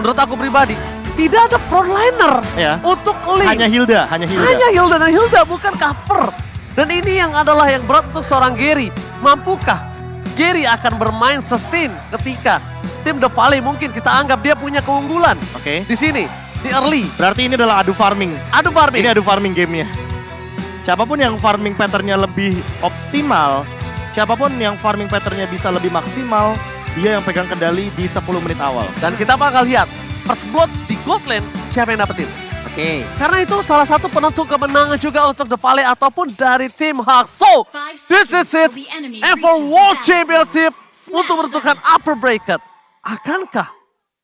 menurut aku pribadi, tidak ada frontliner untuk Lee. Hanya Hilda. Dan Hilda bukan cover. Dan ini yang adalah yang berat untuk seorang Gary. Mampukah Gary akan bermain sustain ketika tim The Valley mungkin kita anggap dia punya keunggulan di sini, di early. Berarti ini adalah adu farming. Ini adu farming gamenya. Siapapun yang farming patternnya lebih optimal, siapapun yang farming patternnya bisa lebih maksimal, dia yang pegang kendali di 10 menit awal. Dan kita bakal lihat first blood di gold lane siapa yang dapetin. Karena itu salah satu penentu kemenangan juga untuk The Valley ataupun dari tim Hawk. So, this is it. And for World Championship untuk menentukan upper bracket. Akankah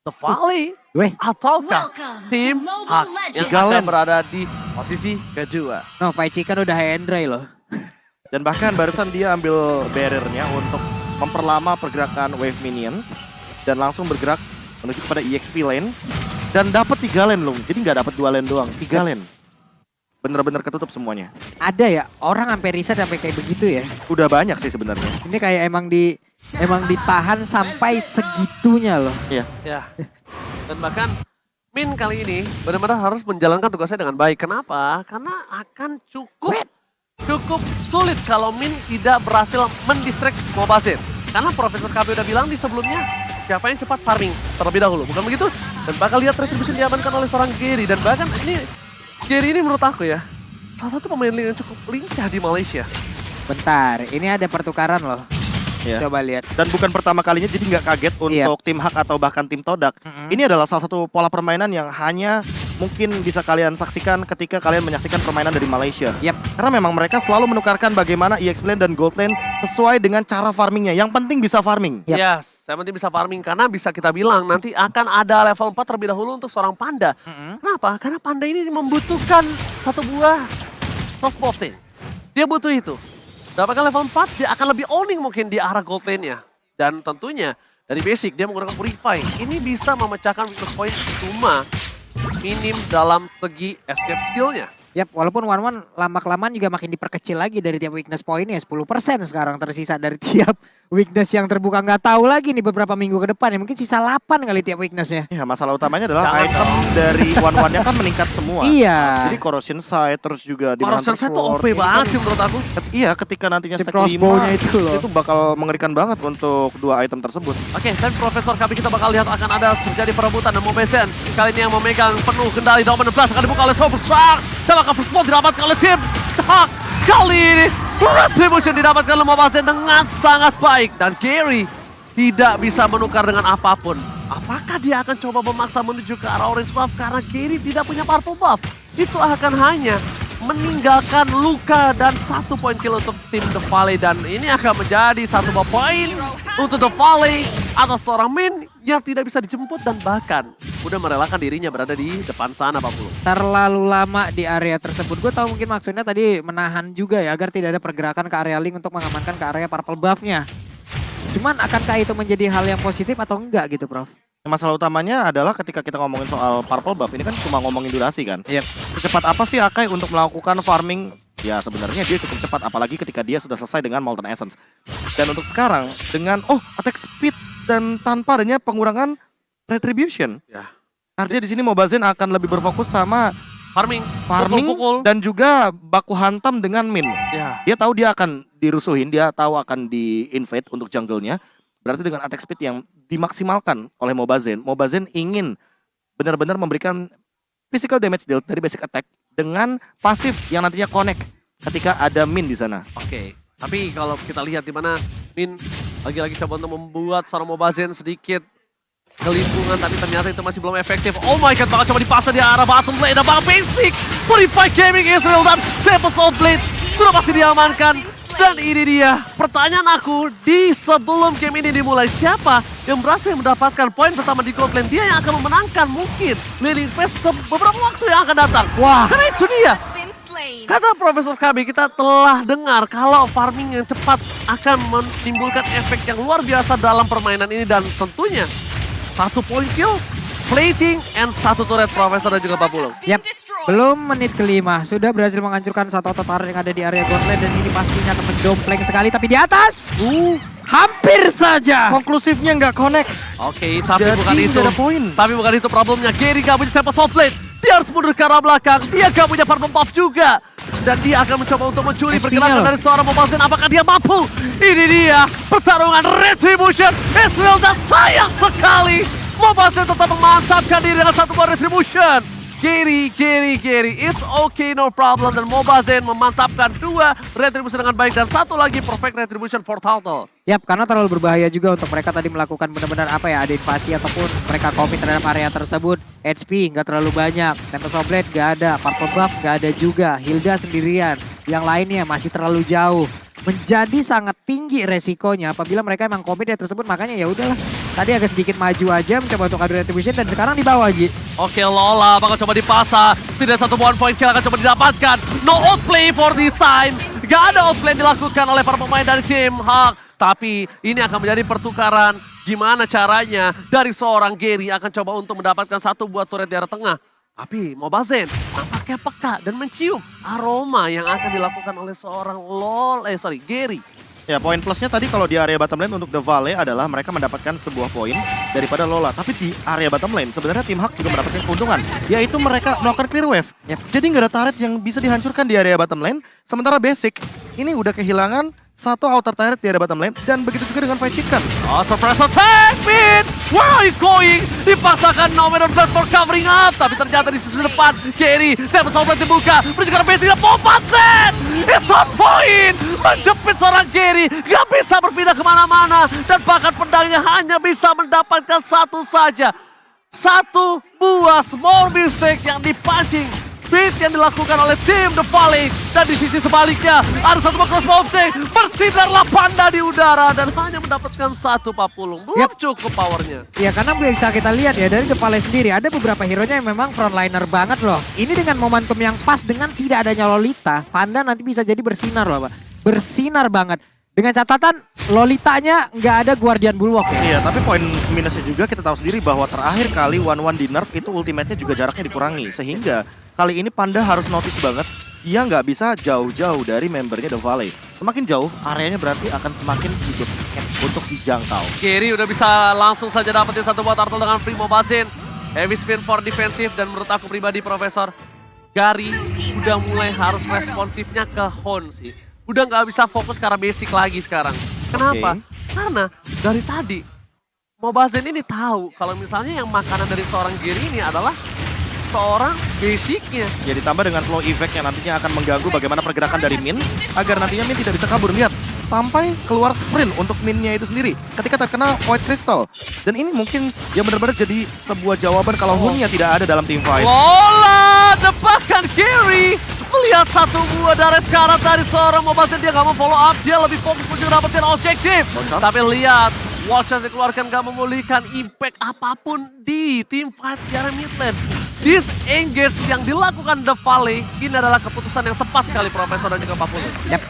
The Valley ataukah tim Hawk yang akan berada di posisi kedua? No, Fight Chicken udah high and dry loh. Dan bahkan barusan dia ambil barriernya untuk memperlama pergerakan wave minion. Dan langsung bergerak menuju kepada EXP lane. Dan dapat 3 lane loh, jadi nggak dapat 2 lane doang, 3 lane. Bener-bener ketutup semuanya. Ada ya, orang sampai riset sampai kayak begitu ya? Udah banyak sih sebenarnya. Ini kayak emang ditahan sampai segitunya loh. Iya. Dan bahkan Min kali ini benar-benar harus menjalankan tugasnya dengan baik. Kenapa? Karena akan cukup sulit kalau Min tidak berhasil mendistract Mobazir. Karena Profesor KB udah bilang di sebelumnya, siapa yang cepat farming terlebih dahulu, bukan begitu? Dan bakal lihat retribution diamankan oleh seorang Gary. Dan bahkan Gary ini menurut aku ya, salah satu pemain lane yang cukup lincah di Malaysia. Bentar, ini ada pertukaran loh. Coba lihat. Dan bukan pertama kalinya, jadi nggak kaget untuk tim Hak atau bahkan tim Todak. Ini adalah salah satu pola permainan yang hanya mungkin bisa kalian saksikan ketika kalian menyaksikan permainan dari Malaysia. Karena memang mereka selalu menukarkan bagaimana EXP lane dan Gold lane sesuai dengan cara farmingnya. Yang penting bisa farming. Yes, yang penting bisa farming karena bisa kita bilang nanti akan ada level 4 terlebih dahulu untuk seorang Panda. Kenapa? Karena Panda ini membutuhkan satu buah Frostbolting. Dia butuh itu. Dapatkan level 4, dia akan lebih owning mungkin di arah gold lane-nya. Dan tentunya dari basic dia menggunakan Purify. Ini bisa memecahkan weakness point cuma minim dalam segi escape skill-nya. Yap, walaupun One lama-kelamaan juga makin diperkecil lagi dari tiap weakness point-nya. 10% sekarang tersisa dari tiap weakness yang terbuka. Nggak tahu lagi nih beberapa minggu ke depan ya. Mungkin sisa 8 kali tiap weakness-nya. Ya, masalah utamanya adalah item dari One-One-nya kan meningkat semua. Iya. Jadi Corrosion Sight terus juga di Corrosion Sight itu OP banget sih menurut aku. Iya, ketika nantinya stack 5 itu bakal mengerikan banget untuk 2 item tersebut. Oke, tapi Profesor KB kita bakal lihat akan ada terjadi perebutan dan Mobazir kali ini yang memegang penuh kendali Dominant Blast akan dibuka oleh Super Shark. Dan maka first blood didapatkan oleh tim Hawk. Kali ini retribution didapatkan oleh Mobazir dengan sangat baik. Dan Gary tidak bisa menukar dengan apapun. Apakah dia akan coba memaksa menuju ke arah orange buff? Karena Gary tidak punya purple buff. Itu akan hanya meninggalkan luka dan 1 poin kill untuk tim The Valley. Dan ini akan menjadi 1 poin untuk The Valley atas seorang Min yang tidak bisa dijemput dan bahkan udah merelakan dirinya berada di depan sana Pak Pulu. Terlalu lama di area tersebut. Gue tahu mungkin maksudnya tadi menahan juga ya agar tidak ada pergerakan ke area link untuk mengamankan ke area purple buff-nya. Cuman akankah itu menjadi hal yang positif atau enggak gitu Prof? Masalah utamanya adalah ketika kita ngomongin soal purple buff, ini kan cuma ngomongin durasi kan. Secepat apa sih Akai untuk melakukan farming? Ya sebenarnya dia cukup cepat, apalagi ketika dia sudah selesai dengan Molten Essence. Dan untuk sekarang dengan attack speed dan tanpa adanya pengurangan retribution. Artinya di sini Mobazir akan lebih berfokus sama farming pukul, dan juga baku hantam dengan Min. Dia tahu dia akan dirusuhin, dia tahu akan di-invade untuk jungle-nya. Berarti dengan attack speed yang dimaksimalkan oleh Mobazir, Mobazir ingin benar-benar memberikan physical damage deal dari basic attack dengan pasif yang nantinya connect ketika ada Min di sana. Tapi kalau kita lihat di mana Min lagi-lagi coba untuk membuat seorang Mobazir sedikit kelimpungan, tapi ternyata itu masih belum efektif. Oh my god, bakal coba dipasang di arah bottom lane dan bakal basic. Purify Gaming Israel dan Tempest of Blade sudah pasti diamankan. Dan ini dia pertanyaan aku di sebelum game ini dimulai, siapa yang berhasil mendapatkan poin pertama di gold lane? Dia yang akan memenangkan mungkin laning phase beberapa waktu yang akan datang. Karena itu dia. Kata Profesor KB, kita telah dengar kalau farming yang cepat akan menimbulkan efek yang luar biasa dalam permainan ini. Dan tentunya 1 poin kill, plating, and 1 turret Profesor dan juga Pak Pulung. Belum menit kelima, sudah berhasil menghancurkan 1 otot turret yang ada di area gold lane. Dan ini pastinya akan mendompleng sekali, tapi di atas. Hampir saja. Konklusifnya nggak connect. Oke, tapi Jadi bukan itu. nggak ada poin. Tapi bukan itu problemnya. Gary gak punya tempo soft lane. Dia harus mundur ke arah belakang. Dia gak punya purple buff juga. Dan dia akan mencoba untuk mencuri XP-nya pergerakan loh. dari seorang Mobile Legends. Apakah dia mampu? Ini dia pertarungan Retribution. Israel dan sayang sekali. Mobile Legends tetap memantapkan diri dengan satu buah Retribution. Gary. It's okay, no problem. Dan Mobile Legends memantapkan 2 Retribution dengan baik. Dan satu lagi perfect Retribution for total. Yap, karena terlalu berbahaya juga untuk mereka tadi melakukan benar-benar apa ya, ada invasi ataupun mereka komit terhadap area tersebut. HP nggak terlalu banyak, Tempest of Blade nggak ada, Purple Buff nggak ada juga, Hilda sendirian. Yang lainnya masih terlalu jauh. Menjadi sangat tinggi resikonya apabila mereka emang komit ya tersebut, makanya ya udahlah. Tadi agak sedikit maju aja mencoba untuk adu Retribution dan sekarang di bawah Ji. Oke, Lola bakal coba dipasang. Tidak satu one point kill akan coba didapatkan. No outplay for this time. Gak ada outplay yang dilakukan oleh para pemain dari tim Hawk. Tapi ini akan menjadi pertukaran. Gimana caranya dari seorang Gary akan coba untuk mendapatkan satu buah turret di arah tengah. Tapi Mobile Legends nampaknya peka dan mencium aroma yang akan dilakukan oleh seorang Gary. Ya, poin plusnya tadi kalau di area bottom lane untuk The Valley adalah mereka mendapatkan sebuah poin daripada Lola. Tapi di area bottom lane sebenarnya tim Hawk juga mendapatkan keuntungan, yaitu mereka melakukan clear wave. Yep. Jadi nggak ada turret yang bisa dihancurkan di area bottom lane. Sementara basic ini udah kehilangan satu outer turret di area bottom lane dan begitu juga dengan Fight Chicken. Oh, surprise attack, mid! Where are you going? Dipaksakan No Man on Blood for covering up. Tapi ternyata di sisi depan, Gary, Tempest of Blade dibuka. Menunjukkan basic dan pompa set! It's on point! Menjepit seorang Gary, gak bisa berpindah kemana-mana. Dan bahkan pedangnya hanya bisa mendapatkan satu saja. Satu buah small mistake yang dipancing. Beat yang dilakukan oleh tim The Valley. Dan di sisi sebaliknya ada satu buah crossbow tank. Bersinarlah panda di udara dan hanya mendapatkan satu papulung. Belum cukup powernya. Ya karena bisa kita lihat ya dari The Valley sendiri ada beberapa hero-nya yang memang frontliner banget loh. Ini dengan momentum yang pas dengan tidak adanya Lolita, Panda nanti bisa jadi bersinar loh Pak. Bersinar banget. Dengan catatan Lolitanya nggak ada Guardian Bulwark. Iya, tapi poin minusnya juga kita tahu sendiri bahwa terakhir kali 1-1 di nerf itu ultimate-nya juga jaraknya dikurangi. Sehingga kali ini Panda harus notice banget dia nggak bisa jauh-jauh dari membernya The Valley. Semakin jauh, areanya berarti akan semakin sedikit untuk dijangkau. Gary udah bisa langsung saja dapetin satu buah turtle dengan free Mobile Legends. Heavy spin for defensive dan menurut aku pribadi Profesor, Gary udah mulai harus responsifnya ke Hon sih. Udah nggak bisa fokus ke arah basic lagi sekarang. Kenapa? Karena dari tadi Mobile Legends ini tahu kalau misalnya yang makanan dari seorang Gary ini adalah seorang basicnya. Ya ditambah dengan slow effect yang nantinya akan mengganggu bagaimana pergerakan dari Min agar nantinya Min tidak bisa kabur. Lihat, sampai keluar sprint untuk Minnya itu sendiri ketika terkena Void Crystal. Dan ini mungkin yang benar-benar jadi sebuah jawaban kalau Hunnya tidak ada dalam team fight. Lola depakan Gary. Melihat satu buah dari sekarat dari seorang Mobile Legends, dia gak mau follow up. Dia lebih fokus untuk dapetin objektif. Tapi lihat, watch yang dikeluarkan gak memulihkan impact apapun di team fight di area mid lane. Disengage yang dilakukan The Valley, ini adalah keputusan yang tepat sekali Profesor dan juga Papulu. Yap.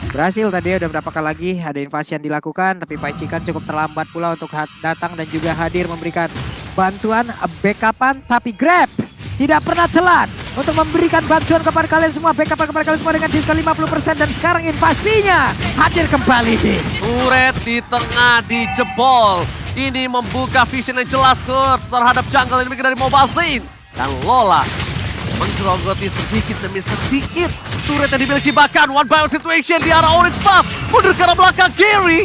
Berhasil tadi udah berapa kali lagi ada invasi yang dilakukan, tapi Fight Chicken cukup terlambat pula untuk datang dan juga hadir memberikan bantuan, backupan, tapi Grab tidak pernah telat untuk memberikan bantuan kepada kalian semua, backup kepada kalian semua dengan diskon 50% dan sekarang invasinya hadir kembali. Turret di tengah dijebol. Ini membuka vision yang jelas ke terhadap jungle yang dari Mobile Legends. Dan Lola menggerogoti sedikit demi sedikit turret yang dimiliki, bahkan one by one situation di arah orange buff. Mundur ke arah belakang, Gary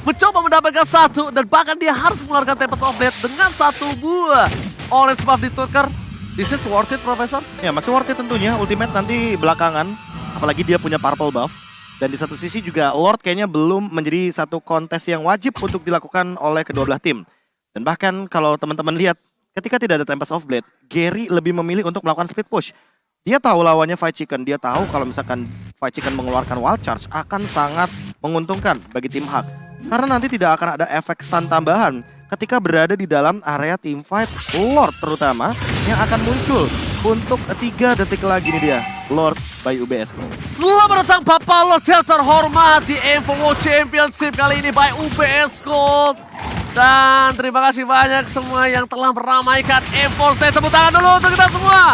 mencoba mendapatkan satu dan bahkan dia harus mengeluarkan Tempest of Blade dengan satu buah orange buff ditukar. This is worth it, Profesor? Ya masih worth it tentunya, ultimate nanti belakangan. Apalagi dia punya purple buff. Dan di satu sisi juga Lord kayaknya belum menjadi satu kontes yang wajib untuk dilakukan oleh kedua belah tim. Dan bahkan kalau teman-teman lihat, ketika tidak ada Tempest of Blade, Gary lebih memilih untuk melakukan speed push. Dia tahu lawannya Fight Chicken, dia tahu kalau misalkan Fight Chicken mengeluarkan wild charge akan sangat menguntungkan bagi tim Hawk. Karena nanti tidak akan ada efek stun tambahan ketika berada di dalam area team fight Lord terutama yang akan muncul untuk 3 detik lagi nih dia, Lord by UBS Gold. Selamat datang Bapak Lord yang terhormat di Evo World Championship kali ini by UBS Gold. Dan terima kasih banyak semua yang telah meramaikan Evo Stage. Tepuk tangan dulu untuk kita semua.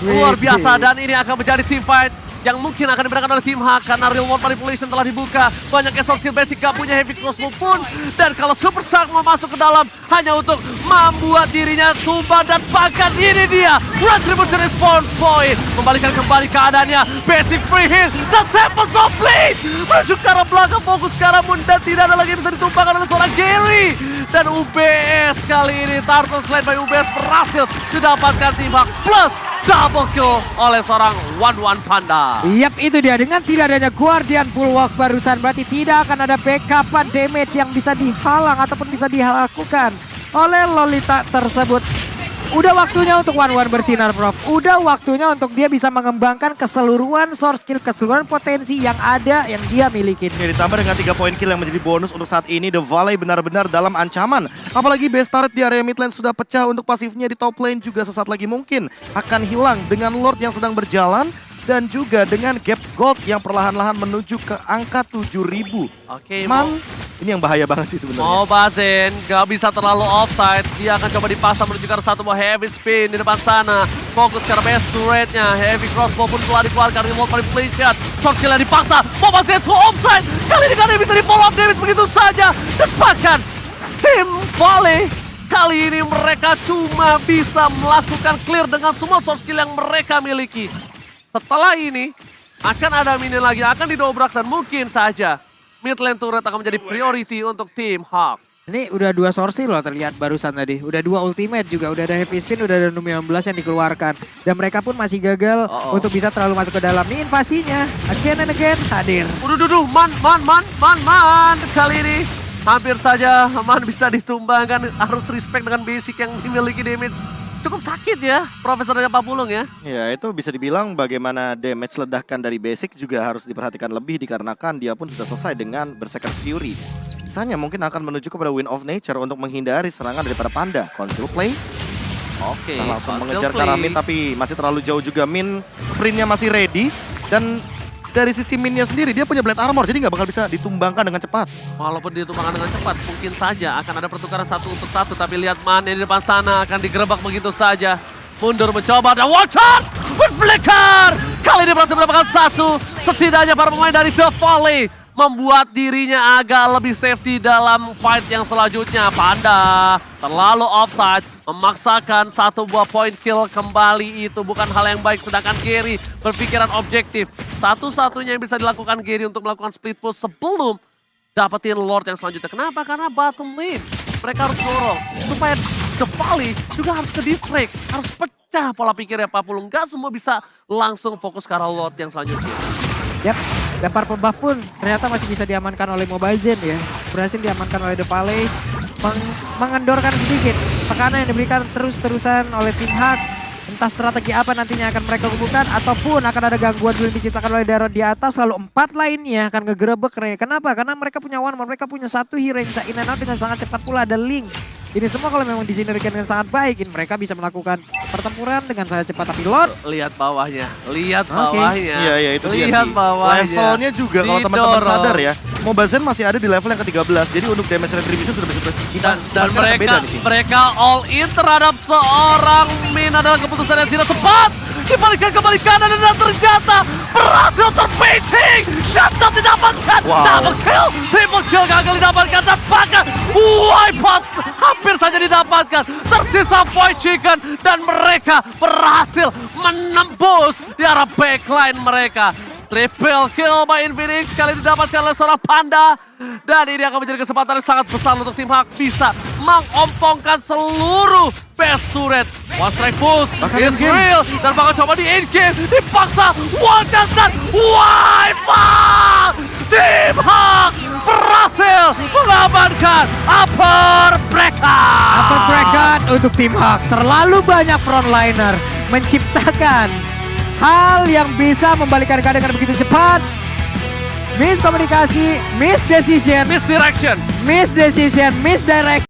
Luar biasa dan ini akan menjadi team fight yang mungkin akan diberikan oleh tim H karena real world manipulation telah dibuka. Banyak short skill basic gak punya heavy crossbow pun. Dan kalau Super Shark mau masuk ke dalam hanya untuk membuat dirinya tumbang dan bahkan ini dia Retribution Respawn Point. Membalikan kembali keadaannya. Basic free heal dan Tempest of Blade menuju ke arah belakang, fokus ke arah Moon dan tidak ada lagi yang bisa ditumbangkan oleh seorang Gary. Dan UBS kali ini Turtle Slide by UBS berhasil didapatkan tim Hak plus double kill oleh seorang One Panda. Yap, itu dia. Dengan tidak adanya Guardian Bulwark barusan berarti tidak akan ada backupan damage yang bisa dihalang ataupun bisa dilakukan oleh Lolita tersebut. Udah waktunya untuk One bersinar, Prof. Udah waktunya untuk dia bisa mengembangkan keseluruhan source skill, keseluruhan potensi yang ada yang dia miliki. Ya, ditambah dengan 3 poin kill yang menjadi bonus untuk saat ini, The Valley benar-benar dalam ancaman. Apalagi base turret di area mid lane sudah pecah, untuk pasifnya di top lane juga sesaat lagi mungkin akan hilang dengan Lord yang sedang berjalan. Dan juga dengan gap gold yang perlahan-lahan menuju ke angka 7.000. Oke, ini yang bahaya banget sih sebenarnya. Mobazen gak bisa terlalu offside. Dia akan coba dipasang menuju ke arah satu buah heavy spin di depan sana. Fokus ke arah base turretnya. Heavy crossbow pun telah dikeluarkan. Remote manipulation. Short kill yang dipaksa. Mobazen to offside. Kali ini kali bisa di follow up damage begitu saja. Dan bahkan tim Valley kali ini mereka cuma bisa melakukan clear dengan semua source skill yang mereka miliki. Setelah ini akan ada minion lagi, akan didobrak dan mungkin saja mid lane turret akan menjadi priority untuk tim Hawk. Ini udah 2 sorsi loh terlihat barusan tadi. Udah 2 ultimate juga, udah ada heavy spin, udah ada Num 19 yang dikeluarkan. Dan mereka pun masih gagal untuk bisa terlalu masuk ke dalam. Nih invasinya, again and again hadir. Man. Kali ini hampir saja Man bisa ditumbangkan, harus respect dengan basic yang dimiliki damage. Cukup sakit ya, Profesor Raja Papulung ya. Ya, itu bisa dibilang bagaimana damage ledakan dari basic juga harus diperhatikan lebih dikarenakan dia pun sudah selesai dengan Berserker's Fury. Sisanya mungkin akan menuju kepada Wind of Nature untuk menghindari serangan daripada Panda. Conceal play. Oke, Langsung mengejar ke arah Min tapi masih terlalu jauh juga. Min sprintnya masih ready dan dari sisi Minnya sendiri dia punya Blade Armor jadi nggak bakal bisa ditumbangkan dengan cepat. Walaupun ditumbangkan dengan cepat, mungkin saja akan ada pertukaran 1 untuk 1. Tapi lihat Man yang di depan sana akan digerebek begitu saja. Mundur mencoba dan watch out with flicker. Kali ini berhasil mendapatkan 1. Setidaknya para pemain dari The Valley membuat dirinya agak lebih safety dalam fight yang selanjutnya. Panda terlalu offside, memaksakan 1 buah point kill kembali itu bukan hal yang baik. Sedangkan Gary berpikiran objektif. Satu-satunya yang bisa dilakukan Gary untuk melakukan split push sebelum dapetin Lord yang selanjutnya. Kenapa? Karena bottom lane mereka harus dorong supaya The Valley juga harus ke distract, harus pecah pola pikirnya Papulung. Gak semua bisa langsung fokus ke arah Lord yang selanjutnya. Yap, dan Purple Buff pun ternyata masih bisa diamankan oleh Mobazen ya. Berhasil diamankan oleh The Valley, mengendorkan sedikit tekanan yang diberikan terus-terusan oleh tim Hak. Entah strategi apa nantinya akan mereka kumpulkan ataupun akan ada gangguan dulu yang diciptakan oleh Daryl di atas, lalu 4 lainnya akan ngegerebek. Kenapa? Karena mereka punya One, mereka punya 1 hero yang bisa in and out dengan sangat cepat pula, ada Link. Ini semua kalau memang disinergikan dengan sangat baik, mereka bisa melakukan pertempuran dengan sangat cepat. Tapi Lord, lihat bawahnya, lihat bawahnya. Iya, itu dia lihat sih. bawahnya. Levelnya juga kalau teman-teman sadar ya. Mobazen masih ada di level yang ke-13. Jadi untuk damage retribution sudah bisa dan mereka all in terhadap seorang Min adalah keputusan yang tidak tepat. Dibalikan kembali kanan dan ternyata berhasil terpainting. Shutdown didapatkan. Double kill, triple kill gagal didapatkan dan bahkan wipeout hampir saja didapatkan. Tersisa Void Chicken dan mereka berhasil menembus di arah backline mereka. Triple kill by Infinix kali didapatkan oleh seorang Panda. Dan ini akan menjadi kesempatan yang sangat besar untuk tim Hak bisa mengompongkan seluruh best turret. One strike push is real. Dan bakal coba di in-game. Dipaksa. One chance dan wipe out. Tim Hak berhasil mengamankan upper bracket. upper bracket untuk tim Hak. Terlalu banyak frontliner menciptakan hal yang bisa membalikan keadaan dengan begitu cepat. Miskomunikasi, misdecision, Misdirection. misdirect.